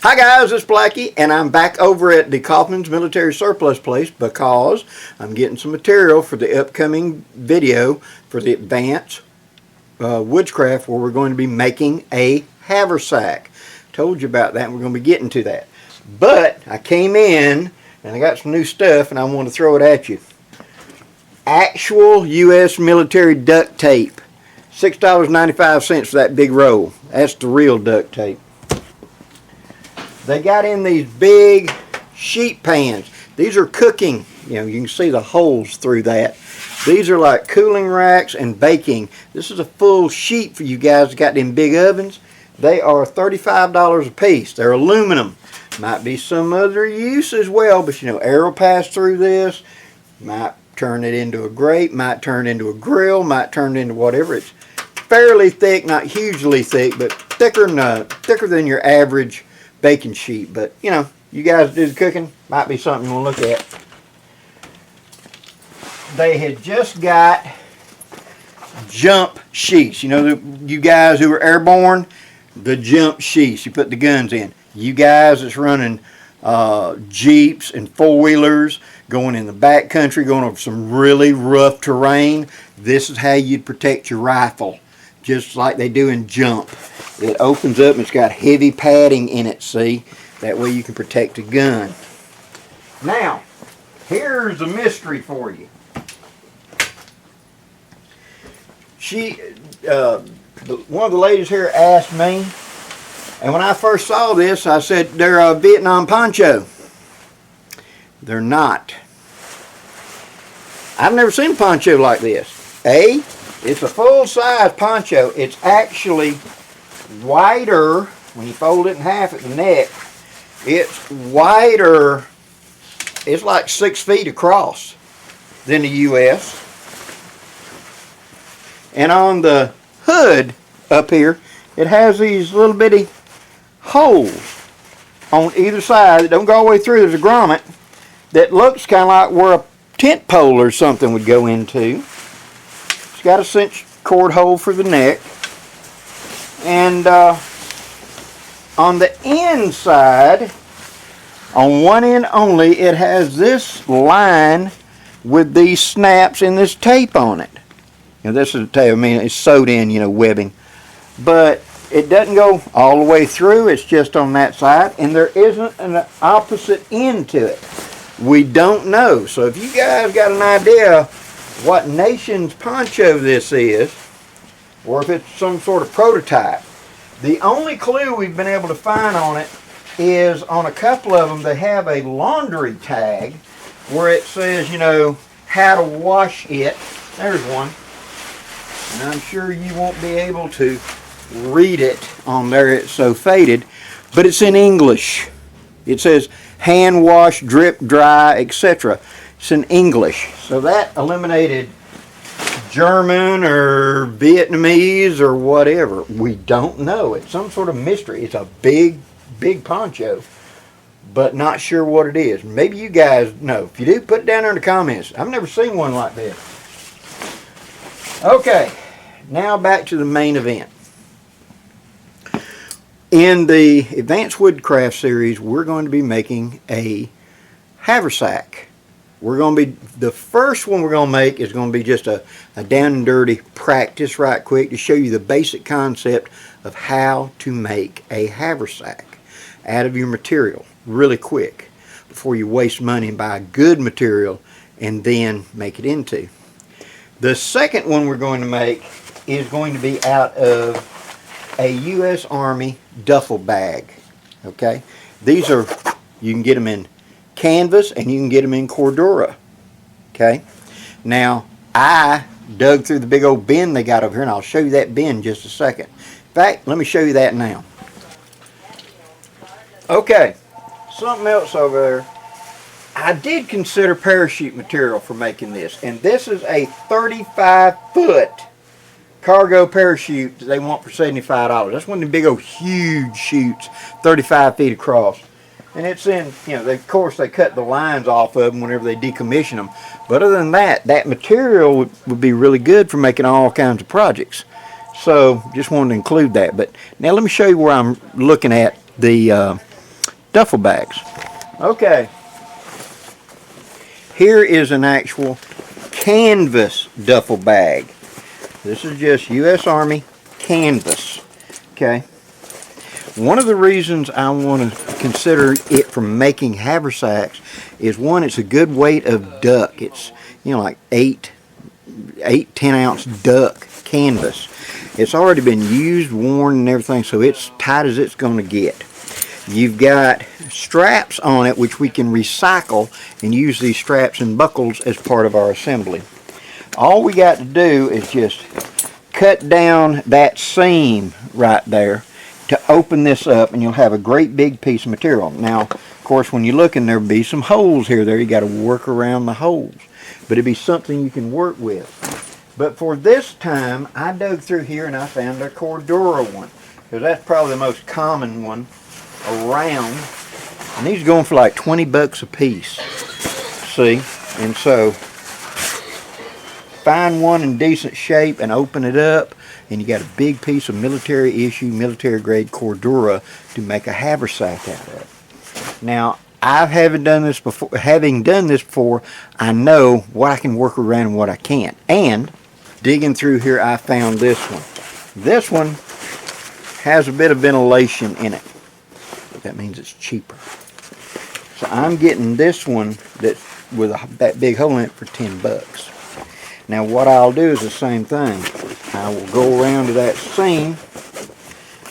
Hi guys, it's Blackie, and I'm back over at the Kaufman's Military Surplus place because I'm getting some material for the upcoming video for the Advanced Woodcraft, where we're going to be making a haversack. Told you about that, and we're going to be getting to that. But I came in and I got some new stuff, and I want to throw it at you. Actual U.S. military duct tape, $6.95 for that big roll. That's the real duct tape. They got in these big sheet pans. These are cooking. You know, you can see the holes through that. These are like cooling racks and baking. This is a full sheet for you guys that got them big ovens. They are $35 a piece. They're aluminum. Might be some other use as well, but you know, air will pass through this. Might turn it into a grate, might turn it into a grill, might turn it into whatever. It's fairly thick, not hugely thick, but thicker than your average baking sheet. But you know, you guys do the cooking, might be something you want to look at. They had just got jump sheets. You know, you guys who are airborne, the jump sheets you put the guns in. You guys that's running Jeeps and four-wheelers, going in the back country, going over some really rough terrain, this is how you'd protect your rifle, just like they do in jump. It opens up and it's got heavy padding in it, see? That way you can protect a gun. Now, here's a mystery for you. One of the ladies here asked me, and when I first saw this, I said, they're a Vietnam poncho. They're not. I've never seen a poncho like this. It's a full-size poncho. It's actually wider, when you fold it in half at the neck, it's wider, it's like 6 feet across than the U.S. And on the hood up here, it has these little bitty holes on either side that don't go all the way through. There's a grommet that looks kind of like where a tent pole or something would go into. It's got a cinch cord hole for the neck. And on the inside, on one end only, it has this line with these snaps and this tape on it. You know, this is a tape, I mean, it's sewed in, you know, webbing. But it doesn't go all the way through, it's just on that side, and there isn't an opposite end to it. We don't know. So if you guys got an idea what nation's poncho this is, or if it's some sort of prototype, the only clue we've been able to find on it is on a couple of them. They have a laundry tag where it says, you know, how to wash it. There's one. And I'm sure you won't be able to read it on there, it's so faded, but it's in English. It says hand wash, drip, dry, etc. It's in English. So that eliminated German or Vietnamese or whatever. We don't know. It's some sort of mystery. It's a big poncho, but not sure what it is. Maybe you guys know. If you do, put it down there in the comments. I've never seen one like this. Okay, now back to the main event. In the Advanced Woodcraft Series, we're going to be making a haversack. We're going to be, the first one we're going to make is going to be just a down and dirty practice right quick to show you the basic concept of how to make a haversack out of your material really quick before you waste money and buy good material and then make it into. The second one we're going to make is going to be out of a U.S. Army duffel bag. Okay, these are, you can get them in canvas and you can get them in Cordura. Okay, now I dug through the big old bin they got over here, and I'll show you that bin in just a second. In fact, let me show you that now. Okay, something else over there. I did consider parachute material for making this, and this is a 35-foot cargo parachute that they want for $75. That's one of the big old huge chutes, 35 feet across. And it's in, you know, of course they cut the lines off of them whenever they decommission them. But other than that, that material would be really good for making all kinds of projects. So just wanted to include that. But now let me show you where I'm looking at the duffel bags. Okay, here is an actual canvas duffel bag. This is just U.S. Army canvas. Okay. One of the reasons I want to consider it for making haversacks is, one, it's a good weight of duck. It's, you know, like 10-ounce duck canvas. It's already been used, worn, and everything, so it's tight as it's going to get. You've got straps on it, which we can recycle and use these straps and buckles as part of our assembly. All we got to do is just cut down that seam right there to open this up, and you'll have a great big piece of material. Now, of course, when you're looking, there'll be some holes here. There, you got to work around the holes, but it'd be something you can work with. But for this time, I dug through here and I found a Cordura one, because that's probably the most common one around. And these are going for like 20 bucks a piece. See, and so find one in decent shape and open it up, and you got a big piece of military issue, military grade Cordura to make a haversack out of. Now, having done this before, I know what I can work around and what I can't. And digging through here, I found this one. This one has a bit of ventilation in it. That means it's cheaper. So I'm getting this one that's with that big hole in it for 10 bucks. Now what I'll do is the same thing. I will go around to that seam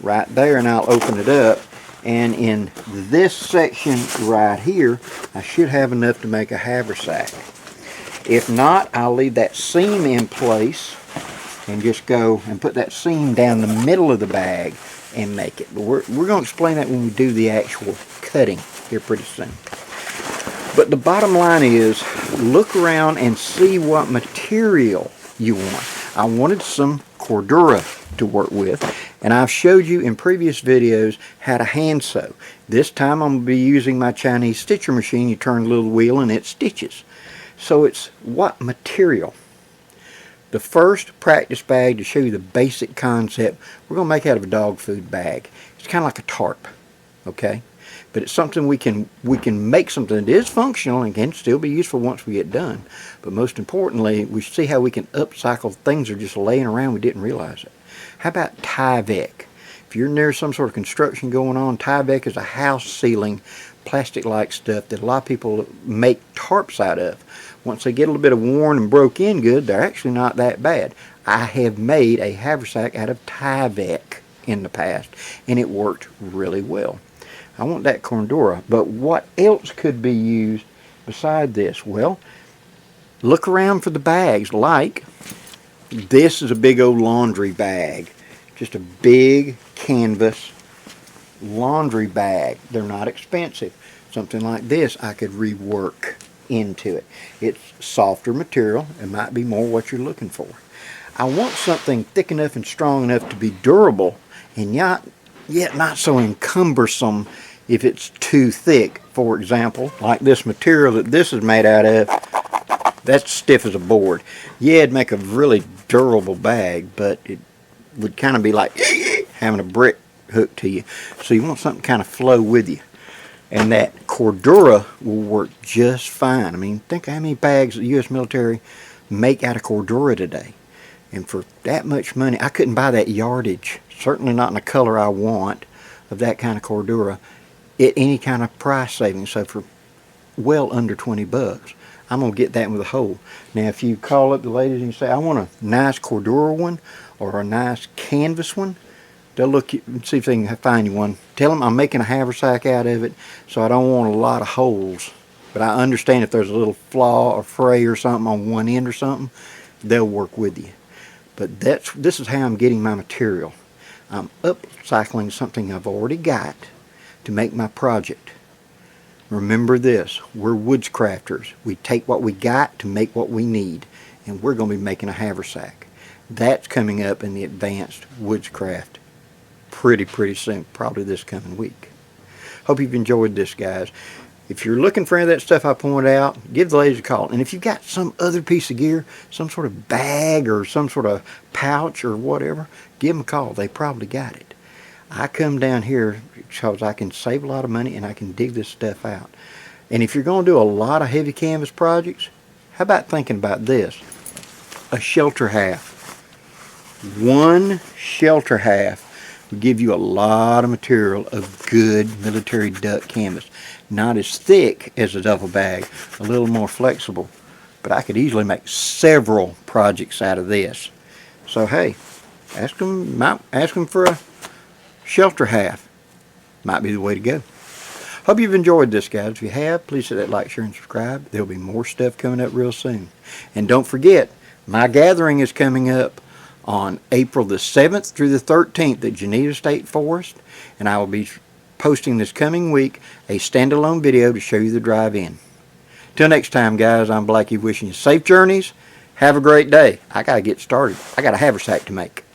right there, and I'll open it up, and in this section right here I should have enough to make a haversack. If not, I'll leave that seam in place and just go and put that seam down the middle of the bag and make it. But we're going to explain that when we do the actual cutting here pretty soon. But the bottom line is, look around and see what material you want. I wanted some Cordura to work with, and I've showed you in previous videos how to hand sew. This time I'm going to be using my Chinese stitcher machine. You turn the little wheel and it stitches. So it's what material. The first practice bag, to show you the basic concept, we're going to make out of a dog food bag. It's kind of like a tarp, okay? But it's something we can make something that is functional and can still be useful once we get done. But most importantly, we see how we can upcycle things that are just laying around, we didn't realize it. How about Tyvek? If you're near some sort of construction going on, Tyvek is a house sealing plastic-like stuff that a lot of people make tarps out of. Once they get a little bit of worn and broke in good, they're actually not that bad. I have made a haversack out of Tyvek in the past, and it worked really well. I want that Cordura, but what else could be used beside this? Well, look around for the bags. Like, this is a big old laundry bag. Just a big canvas laundry bag. They're not expensive. Something like this I could rework into it. It's softer material. It might be more what you're looking for. I want something thick enough and strong enough to be durable, and yet not so encumbersome if it's too thick. For example, like this material that this is made out of, that's stiff as a board. Yeah, it'd make a really durable bag, but it would kind of be like having a brick hooked to you. So you want something kind of flow with you. And that Cordura will work just fine. I mean, think how many bags the U.S. military make out of Cordura today. And for that much money, I couldn't buy that yardage, certainly not in the color I want, of that kind of Cordura at any kind of price savings. So for well under 20 bucks, I'm going to get that with a hole. Now, if you call up the ladies and you say, I want a nice Cordura one or a nice canvas one, they'll look and see if they can find you one. Tell them I'm making a haversack out of it, so I don't want a lot of holes. But I understand if there's a little flaw or fray or something on one end or something, they'll work with you. But this is how I'm getting my material. I'm upcycling something I've already got to make my project. Remember this, we're woodscrafters. We take what we got to make what we need, and we're going to be making a haversack. That's coming up in the Advanced Woodcraft pretty soon, probably this coming week. Hope you've enjoyed this, guys. If you're looking for any of that stuff I pointed out, give the ladies a call. And if you've got some other piece of gear, some sort of bag or some sort of pouch or whatever, give them a call. They probably got it. I come down here because I can save a lot of money and I can dig this stuff out. And if you're going to do a lot of heavy canvas projects, how about thinking about this? A shelter half. One shelter half will give you a lot of material of good military duck canvas. Not as thick as a duffel bag, a little more flexible. But I could easily make several projects out of this. So hey, ask them for a shelter half. Might be the way to go. Hope you've enjoyed this, guys. If you have, please hit that like, share, and subscribe. There'll be more stuff coming up real soon. And don't forget, my gathering is coming up on April the 7th through the 13th at Geneva State Forest. And I will be posting this coming week a standalone video to show you the drive-in. Till next time, guys, I'm Blackie wishing you safe journeys. Have a great day. I got to get started. I got a haversack to make.